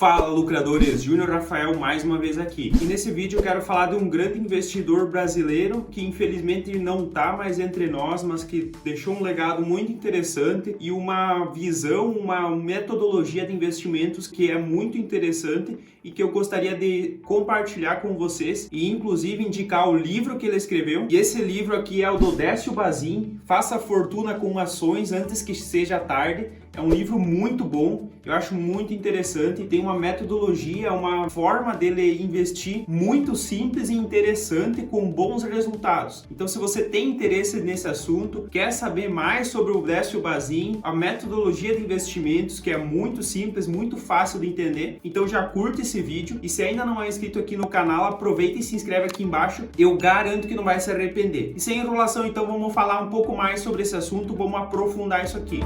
Fala, lucradores! Júnior Rafael mais uma vez aqui. E nesse vídeo eu quero falar de um grande investidor brasileiro que infelizmente não está mais entre nós, mas que deixou um legado muito interessante e uma visão, uma metodologia de investimentos que é muito interessante e que eu gostaria de compartilhar com vocês e inclusive indicar o livro que ele escreveu. E esse livro aqui é o do Décio Bazin, Faça Fortuna com Ações Antes que Seja Tarde. É um livro muito bom, eu acho muito interessante, tem uma metodologia, uma forma dele investir muito simples e interessante com bons resultados. Então se você tem interesse nesse assunto, quer saber mais sobre o Décio Bazin, a metodologia de investimentos que é muito simples, muito fácil de entender, então já curte esse vídeo e se ainda não é inscrito aqui no canal, aproveita e se inscreve aqui embaixo, eu garanto que não vai se arrepender. E sem enrolação, então vamos falar um pouco mais sobre esse assunto, vamos aprofundar isso aqui.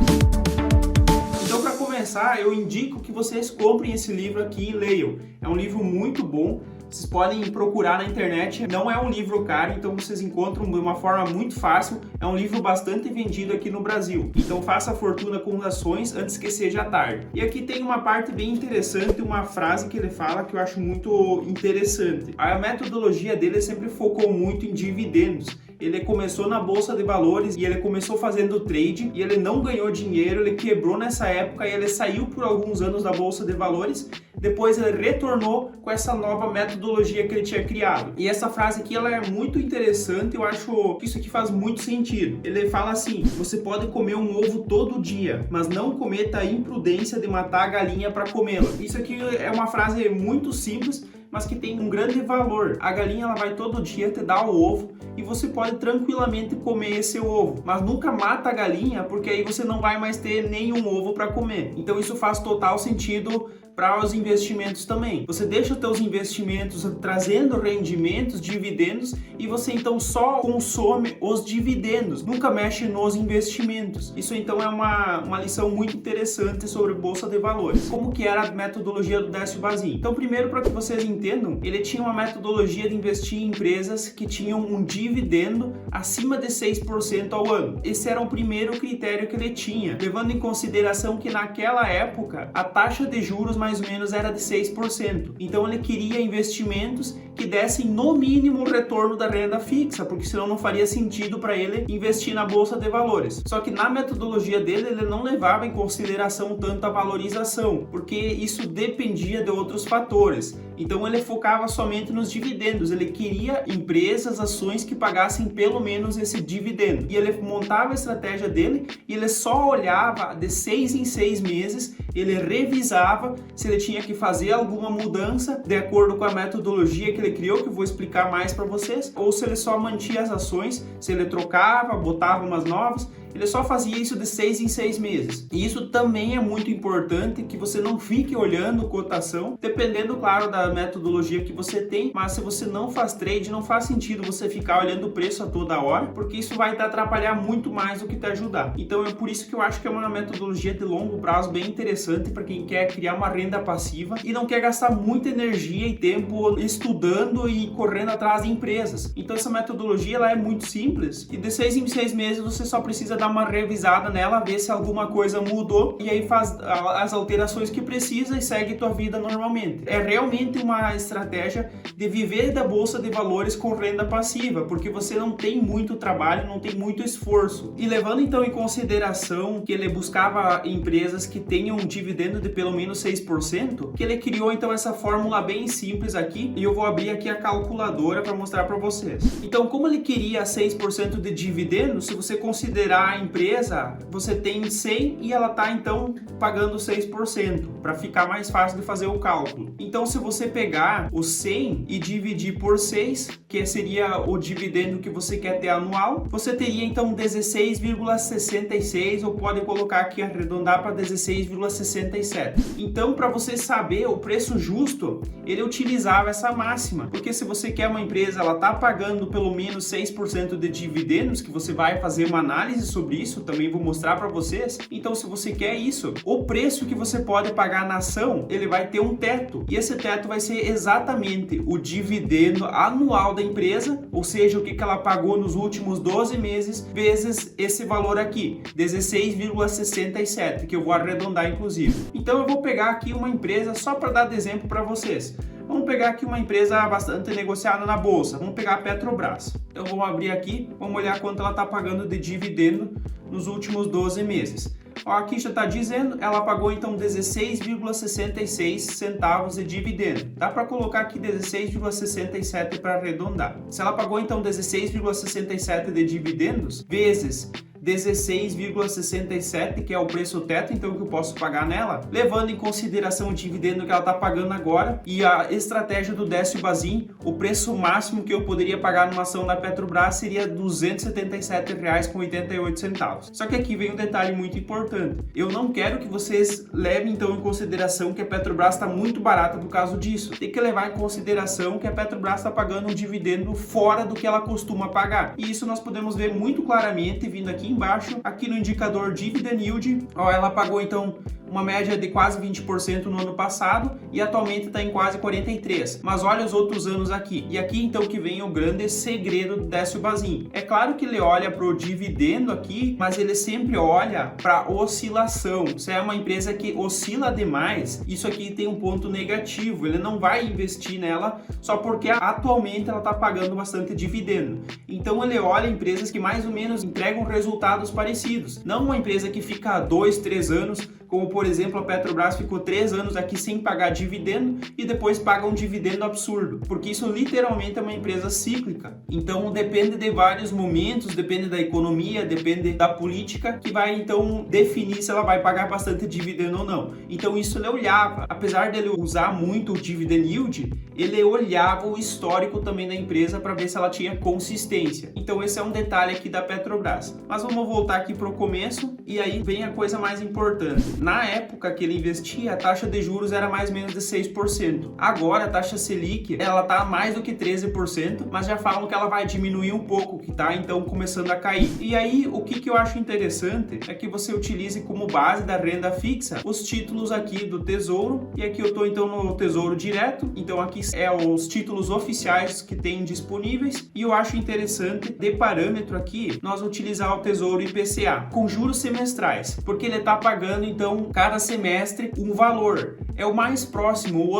Então, para começar, eu indico que vocês comprem esse livro aqui e leiam. É um livro muito bom, vocês podem procurar na internet, não é um livro caro, então vocês encontram de uma forma muito fácil, é um livro bastante vendido aqui no Brasil. Então faça fortuna com ações antes que seja tarde. E aqui tem uma parte bem interessante, uma frase que ele fala que eu acho muito interessante. A metodologia dele sempre focou muito em dividendos. Ele começou na bolsa de valores e ele começou fazendo trade e ele não ganhou dinheiro, ele quebrou nessa época e ele saiu por alguns anos da bolsa de valores. Depois ele retornou com essa nova metodologia que ele tinha criado. E essa frase aqui ela é muito interessante, eu acho que isso aqui faz muito sentido. Ele fala assim: você pode comer um ovo todo dia, mas não cometa a imprudência de matar a galinha para comê-la. Isso aqui é uma frase muito simples, mas que tem um grande valor. A galinha ela vai todo dia te dar o ovo e você pode tranquilamente comer esse ovo, mas nunca mata a galinha porque aí você não vai mais ter nenhum ovo para comer. Então isso faz total sentido para os investimentos também. Você deixa os seus investimentos trazendo rendimentos, dividendos, e você então só consome os dividendos, nunca mexe nos investimentos. Isso então é uma lição muito interessante sobre bolsa de valores. Como que era a metodologia do Décio Bazin? Então primeiro, para que vocês entendam, ele tinha uma metodologia de investir em empresas que tinham um dividendo acima de 6% ao ano. Esse era o primeiro critério que ele tinha, levando em consideração que naquela época a taxa de juros mais ou menos era de 6%. Então ele queria investimentos que dessem no mínimo o retorno da renda fixa, porque senão não faria sentido para ele investir na bolsa de valores. Só que na metodologia dele ele não levava em consideração tanto a valorização, porque isso dependia de outros fatores. Então ele focava somente nos dividendos, ele queria empresas, ações que pagassem pelo menos esse dividendo. E ele montava a estratégia dele e ele só olhava de 6 em 6 meses, ele revisava se ele tinha que fazer alguma mudança de acordo com a metodologia que ele criou, que eu vou explicar mais para vocês, ou se ele só mantinha as ações, se ele trocava, botava umas novas. Ele só fazia isso de 6 em 6 meses. E isso também é muito importante, que você não fique olhando cotação, dependendo, claro, da metodologia que você tem, mas se você não faz trade, não faz sentido você ficar olhando o preço a toda hora, porque isso vai te atrapalhar muito mais do que te ajudar. Então é por isso que eu acho que é uma metodologia de longo prazo bem interessante para quem quer criar uma renda passiva e não quer gastar muita energia e tempo estudando e correndo atrás de empresas. Então essa metodologia ela é muito simples e de 6 em 6 meses você só precisa dar uma revisada nela, ver se alguma coisa mudou e aí faz as alterações que precisa e segue tua vida normalmente. É realmente uma estratégia de viver da bolsa de valores com renda passiva, porque você não tem muito trabalho, não tem muito esforço. E levando então em consideração que ele buscava empresas que tenham um dividendo de pelo menos 6%, que ele criou então essa fórmula bem simples aqui, e eu vou abrir aqui a calculadora para mostrar para vocês. Então, como ele queria 6% de dividendo, se você considerar a empresa, você tem 100 e ela está então pagando 6%, para ficar mais fácil de fazer o cálculo. Então se você pegar os 100 e dividir por 6, que seria o dividendo que você quer ter anual, você teria então 16,66, ou pode colocar aqui, arredondar para 16,67. Então para você saber o preço justo, ele utilizava essa máxima, porque se você quer uma empresa, ela está pagando pelo menos 6% de dividendos, que você vai fazer uma análise sobre isso, também vou mostrar para vocês. Então, se você quer isso, o preço que você pode pagar na ação, ele vai ter um teto. E esse teto vai ser exatamente o dividendo anual da empresa, ou seja, o que ela pagou nos últimos 12 meses, vezes esse valor aqui, 16,67, que eu vou arredondar inclusive. Então, eu vou pegar aqui uma empresa só para dar de exemplo para vocês. Vamos pegar aqui uma empresa bastante negociada na bolsa. Vamos pegar a Petrobras. Então vamos abrir aqui, vamos olhar quanto ela está pagando de dividendo nos últimos 12 meses. Ó, aqui já está dizendo, ela pagou então 16,66 centavos de dividendo. Dá para colocar aqui 16,67 para arredondar. Se ela pagou então 16,67 de dividendos, vezes 16,67, que é o preço teto, então que eu posso pagar nela, levando em consideração o dividendo que ela está pagando agora e a estratégia do Décio Bazin, o preço máximo que eu poderia pagar numa ação da Petrobras seria R$ 277,88. Só que aqui vem um detalhe muito importante. Eu não quero que vocês levem então em consideração que a Petrobras está muito barata por causa disso. Tem que levar em consideração que a Petrobras está pagando um dividendo fora do que ela costuma pagar. E isso nós podemos ver muito claramente vindo aqui embaixo, aqui no indicador Dividend Yield, ó, ela pagou então uma média de quase 20% no ano passado e atualmente está em quase 43%. Mas olha os outros anos aqui. E aqui então que vem o grande segredo do Décio Bazin. É claro que ele olha para o dividendo aqui, mas ele sempre olha para a oscilação. Se é uma empresa que oscila demais, isso aqui tem um ponto negativo. Ele não vai investir nela só porque atualmente ela está pagando bastante dividendo. Então ele olha empresas que mais ou menos entregam resultados parecidos. Não uma empresa que fica 2, 3 anos, como por exemplo a Petrobras ficou 3 anos aqui sem pagar dividendo e depois paga um dividendo absurdo, porque isso literalmente é uma empresa cíclica. Então depende de vários momentos, depende da economia, depende da política, que vai então definir se ela vai pagar bastante dividendo ou não. Então isso ele olhava, apesar dele usar muito o dividend yield, ele olhava o histórico também da empresa para ver se ela tinha consistência. Então esse é um detalhe aqui da Petrobras. Mas vamos voltar aqui para o começo e aí vem a coisa mais importante. Na época que ele investia, a taxa de juros era mais ou menos de 6%. Agora a taxa Selic, ela tá mais do que 13%, mas já falam que ela vai diminuir um pouco, que tá então começando a cair. E aí, o que eu acho interessante é que você utilize como base da renda fixa os títulos aqui do Tesouro, e aqui eu tô então no Tesouro Direto, então aqui é os títulos oficiais que tem disponíveis, e eu acho interessante, de parâmetro aqui, nós utilizar o Tesouro IPCA, com juros semestrais, porque ele tá pagando então cada semestre um valor. É o mais próximo,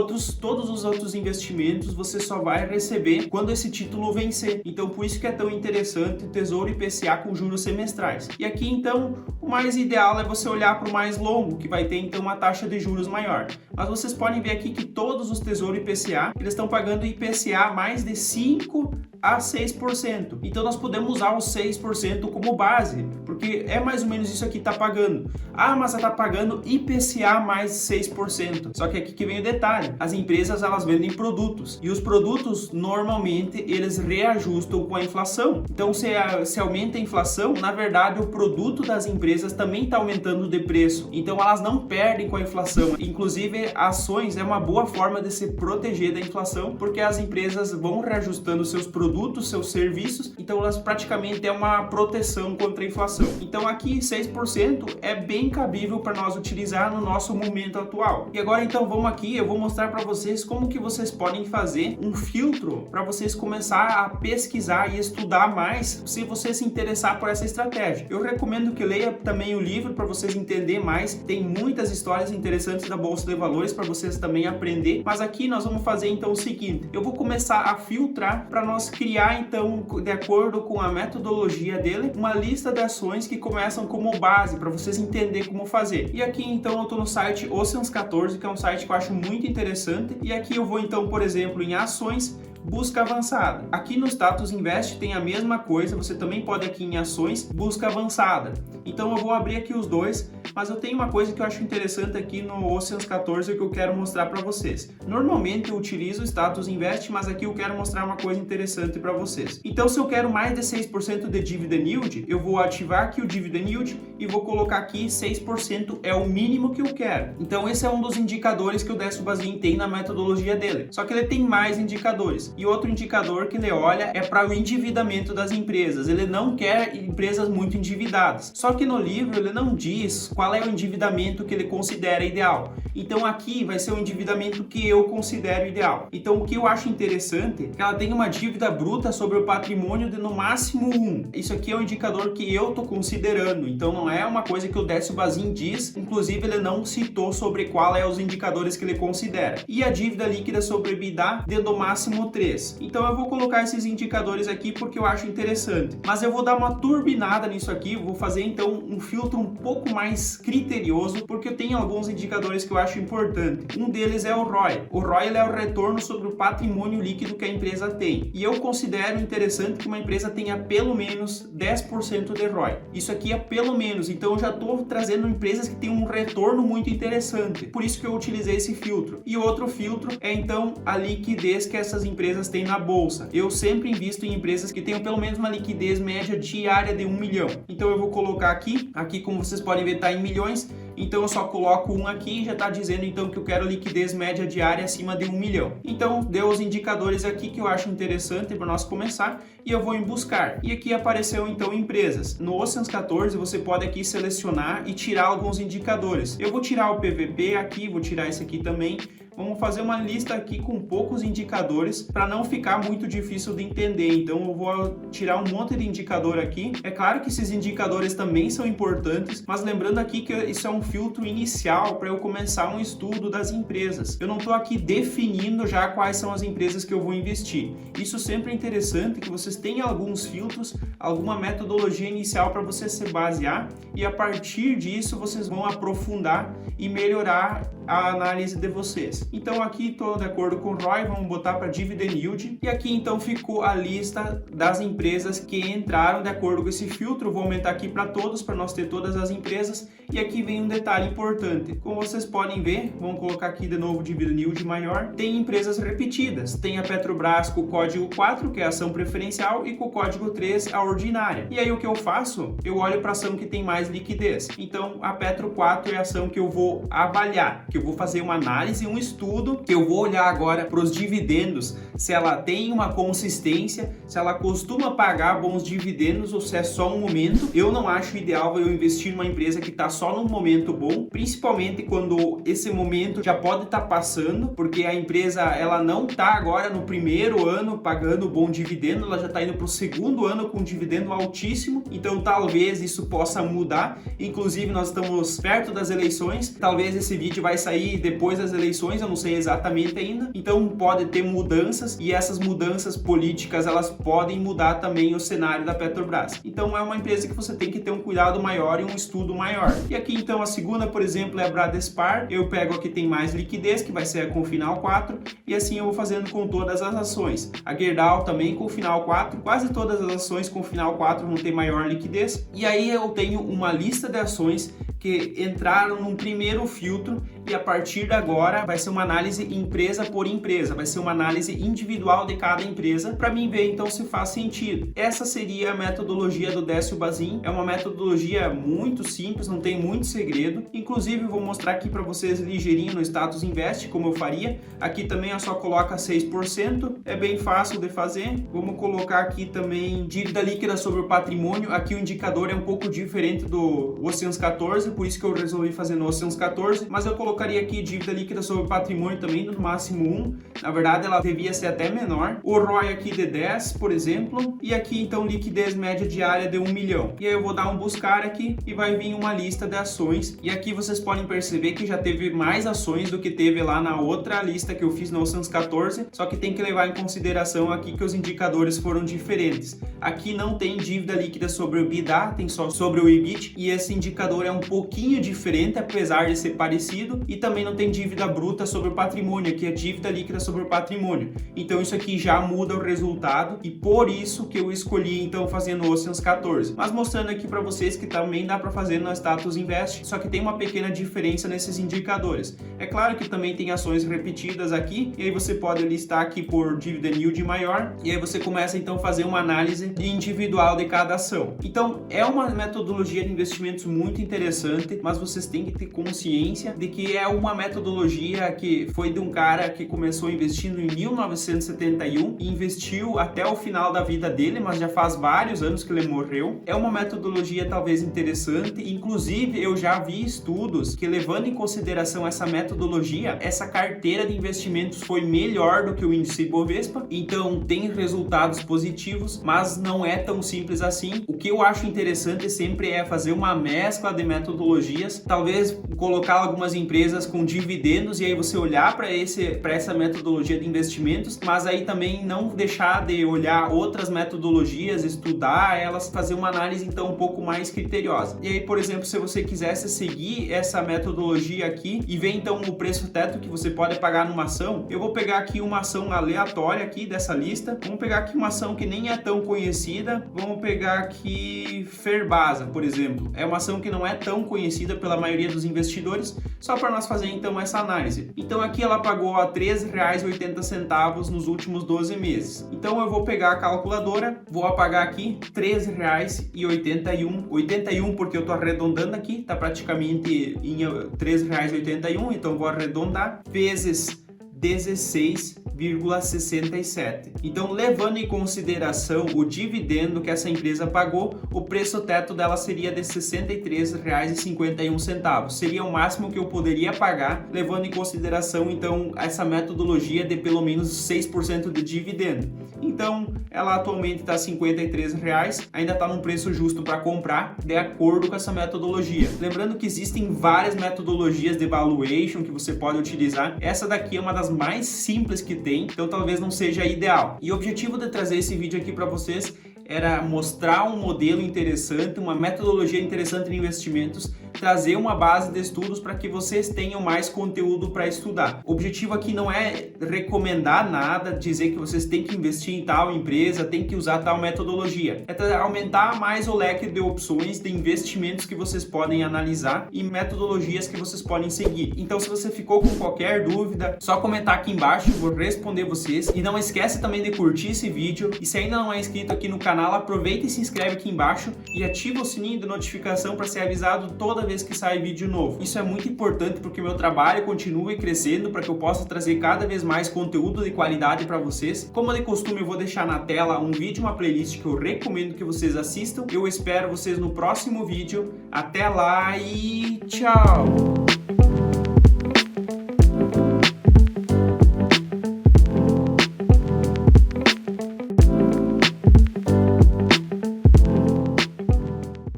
todos os outros investimentos você só vai receber quando esse título vencer. Então por isso que é tão interessante o Tesouro IPCA com juros semestrais. E aqui então o mais ideal é você olhar para o mais longo, que vai ter então uma taxa de juros maior. Mas vocês podem ver aqui que todos os Tesouro IPCA, eles estão pagando IPCA mais de 5 a 6%. Então nós podemos usar os 6% como base, porque é mais ou menos isso aqui que está pagando. Ah, mas ela está pagando IPCA mais 6%. Só que aqui que vem o detalhe. As empresas, elas vendem produtos. E os produtos, normalmente, eles reajustam com a inflação. Então, se aumenta a inflação, na verdade, o produto das empresas também está aumentando de preço. Então, elas não perdem com a inflação. Inclusive, ações é uma boa forma de se proteger da inflação, porque as empresas vão reajustando seus produtos, seus serviços. Então, elas praticamente é uma proteção contra a inflação. Então, aqui, 6% é bem cabível para nós utilizar no nosso momento atual. E agora então vamos aqui, eu vou mostrar para vocês como que vocês podem fazer um filtro para vocês começar a pesquisar e estudar mais se você se interessar por essa estratégia. Eu recomendo que leia também o livro para vocês entenderem mais, tem muitas histórias interessantes da Bolsa de Valores para vocês também aprender, mas aqui nós vamos fazer então o seguinte, eu vou começar a filtrar para nós criar então, de acordo com a metodologia dele, uma lista de ações que começam como base para vocês entenderem como fazer. E aqui então eu estou no site Oceans 14, que é um site que eu acho muito interessante, e aqui eu vou então, por exemplo, em ações, busca avançada. Aqui no Status Invest tem a mesma coisa, você também pode aqui em ações, busca avançada. Então eu vou abrir aqui os dois, mas eu tenho uma coisa que eu acho interessante aqui no Oceans 14 que eu quero mostrar para vocês. Normalmente eu utilizo o Status Invest, mas aqui eu quero mostrar uma coisa interessante para vocês. Então se eu quero mais de 6% de Dividend Yield, eu vou ativar aqui o Dividend Yield e vou colocar aqui 6% é o mínimo que eu quero. Então esse é um dos indicadores que o Décio Bazin tem na metodologia dele. Só que ele tem mais indicadores. E outro indicador que ele olha é para o endividamento das empresas. Ele não quer empresas muito endividadas. Só que no livro ele não diz qual é o endividamento que ele considera ideal. Então aqui vai ser o endividamento que eu considero ideal. Então o que eu acho interessante é que ela tem uma dívida bruta sobre o patrimônio de no máximo 1. Isso aqui é um indicador que eu estou considerando. Então não é uma coisa que o Décio Bazin diz. Inclusive ele não citou sobre qual é os indicadores que ele considera. E a dívida líquida sobre EBITDA de no máximo 3. Então eu vou colocar esses indicadores aqui porque eu acho interessante. Mas eu vou dar uma turbinada nisso aqui. Vou fazer então um filtro um pouco mais criterioso porque eu tenho alguns indicadores que eu acho importante. Um deles é o ROI. O ROI ele é o retorno sobre o patrimônio líquido que a empresa tem. E eu considero interessante que uma empresa tenha pelo menos 10% de ROI. Isso aqui é pelo menos, então eu já estou trazendo empresas que têm um retorno muito interessante. Por isso que eu utilizei esse filtro. E outro filtro é então a liquidez que essas empresas têm na bolsa. Eu sempre invisto em empresas que tenham pelo menos uma liquidez média diária de 1 milhão. Então eu vou colocar aqui como vocês podem ver está em milhões. Então eu só coloco um aqui e já está dizendo então que eu quero liquidez média diária acima de 1 milhão. Então deu os indicadores aqui que eu acho interessante para nós começar e eu vou em buscar. E aqui apareceu então empresas. No Oceans 14 você pode aqui selecionar e tirar alguns indicadores. Eu vou tirar o PVP aqui, vou tirar esse aqui também. Vamos fazer uma lista aqui com poucos indicadores para não ficar muito difícil de entender. Então eu vou tirar um monte de indicador aqui. É claro que esses indicadores também são importantes, mas lembrando aqui que isso é um filtro inicial para eu começar um estudo das empresas. Eu não estou aqui definindo já quais são as empresas que eu vou investir. Isso sempre é interessante que vocês tenham alguns filtros, alguma metodologia inicial para você se basear e a partir disso vocês vão aprofundar e melhorar a análise de vocês. Então aqui estou de acordo com o ROI, vamos botar para Dividend Yield e aqui então ficou a lista das empresas que entraram de acordo com esse filtro. Vou aumentar aqui para todos, para nós ter todas as empresas e aqui vem um detalhe importante. Como vocês podem ver, vamos colocar aqui de novo Dividend Yield maior, tem empresas repetidas, tem a Petrobras com o código 4, que é a ação preferencial, e com o código 3, a ordinária. E aí o que eu faço? Eu olho para a ação que tem mais liquidez. Então a Petro 4 é a ação que eu vou avaliar, que eu vou fazer uma análise, um estudo, que eu vou olhar agora para os dividendos, se ela tem uma consistência, se ela costuma pagar bons dividendos ou se é só um momento. Eu não acho ideal eu investir numa empresa que está só num momento bom, principalmente quando esse momento já pode estar passando, porque a empresa ela não está agora no primeiro ano pagando bom dividendo, ela já está indo para o segundo ano com dividendo altíssimo, então talvez isso possa mudar. Inclusive nós estamos perto das eleições, talvez esse vídeo vai sair depois das eleições, eu não sei exatamente ainda, então pode ter mudanças e essas mudanças políticas elas podem mudar também o cenário da Petrobras. Então é uma empresa que você tem que ter um cuidado maior e um estudo maior. E aqui então a segunda, por exemplo, é a Bradespar. Eu pego a que tem mais liquidez, que vai ser a com final 4, e assim eu vou fazendo com todas as ações. A Gerdau também com final 4, quase todas as ações com final 4 vão ter maior liquidez. E aí eu tenho uma lista de ações que entraram num primeiro filtro e a partir de agora vai ser uma análise empresa por empresa, vai ser uma análise individual de cada empresa para mim ver então se faz sentido. Essa seria a metodologia do Décio Bazin, é uma metodologia muito simples, não tem muito segredo. Inclusive vou mostrar aqui para vocês ligeirinho no Status Invest como eu faria. Aqui também eu só coloca 6%, é bem fácil de fazer. Vamos colocar aqui também dívida líquida sobre o patrimônio. Aqui o indicador é um pouco diferente do Oceans 14, por isso que eu resolvi fazer no Oceans 14, mas eu colocaria aqui dívida líquida sobre o patrimônio também no máximo 1. Na verdade ela devia ser até menor. O ROI aqui de 10, por exemplo, e aqui então liquidez média diária de 1 milhão. E aí eu vou dar um buscar aqui e vai vir uma lista de ações. E aqui vocês podem perceber que já teve mais ações do que teve lá na outra lista que eu fiz no Oceans 14, só que tem que levar em consideração aqui que os indicadores foram diferentes. Aqui não tem dívida líquida sobre o EBITDA, tem só sobre o EBIT, e esse indicador é um pouquinho diferente, apesar de ser parecido, e também não tem dívida bruta sobre o patrimônio, aqui é dívida líquida sobre o patrimônio. Então isso aqui já muda o resultado e por isso que eu escolhi então fazer no Oceans 14. Mas mostrando aqui para vocês que também dá para fazer no Status Invest, só que tem uma pequena diferença nesses indicadores. É claro que também tem ações repetidas aqui, e aí você pode listar aqui por dividend yield maior, e aí você começa então a fazer uma análise individual de cada ação. Então é uma metodologia de investimentos muito interessante, mas vocês têm que ter consciência de que que é uma metodologia que foi de um cara que começou investindo em 1971 e investiu até o final da vida dele, mas já faz vários anos que ele morreu. É uma metodologia talvez interessante, inclusive eu já vi estudos que, levando em consideração essa metodologia, essa carteira de investimentos foi melhor do que o índice Bovespa, então tem resultados positivos, mas não é tão simples assim. O que eu acho interessante sempre é fazer uma mescla de metodologias, talvez colocar algumas empresas com dividendos e aí você olhar para essa metodologia de investimentos, mas aí também não deixar de olhar outras metodologias, estudar elas, fazer uma análise então um pouco mais criteriosa. E aí, por exemplo, se você quisesse seguir essa metodologia aqui e ver então o preço teto que você pode pagar numa ação, eu vou pegar aqui uma ação aleatória aqui dessa lista. Vamos pegar aqui uma ação que nem é tão conhecida. Vamos pegar aqui Ferbasa, por exemplo. É uma ação que não é tão conhecida pela maioria dos investidores, só para nós fazer então essa análise. Então aqui ela pagou a R$ 3,80 nos últimos 12 meses. Então eu vou pegar a calculadora, vou apagar aqui R$ 3,81. 81 porque eu estou arredondando aqui, tá praticamente em R$ 3,81, então vou arredondar, vezes 16,67. Então, levando em consideração o dividendo que essa empresa pagou, o preço teto dela seria de R$ 63,51. Seria o máximo que eu poderia pagar, levando em consideração então essa metodologia de pelo menos 6% de dividendo. Então, ela atualmente está R$ 53, ainda está num preço justo para comprar, de acordo com essa metodologia. Lembrando que existem várias metodologias de valuation que você pode utilizar. Essa daqui é uma das mais simples que tem, então talvez não seja ideal. E o objetivo de trazer esse vídeo aqui para vocês era mostrar um modelo interessante, uma metodologia interessante em investimentos, trazer uma base de estudos para que vocês tenham mais conteúdo para estudar. O objetivo aqui não é recomendar nada, dizer que vocês têm que investir em tal empresa, têm que usar tal metodologia. É aumentar mais o leque de opções de investimentos que vocês podem analisar e metodologias que vocês podem seguir. Então, se você ficou com qualquer dúvida, só comentar aqui embaixo, eu vou responder vocês. E não esquece também de curtir esse vídeo. E se ainda não é inscrito aqui no canal, aproveita e se inscreve aqui embaixo e ativa o sininho de notificação para ser avisado toda vez que sai vídeo novo. Isso é muito importante porque o meu trabalho continue crescendo, para que eu possa trazer cada vez mais conteúdo de qualidade para vocês. Como de costume, eu vou deixar na tela um vídeo, uma playlist que eu recomendo que vocês assistam. Eu espero vocês no próximo vídeo. Até lá e tchau!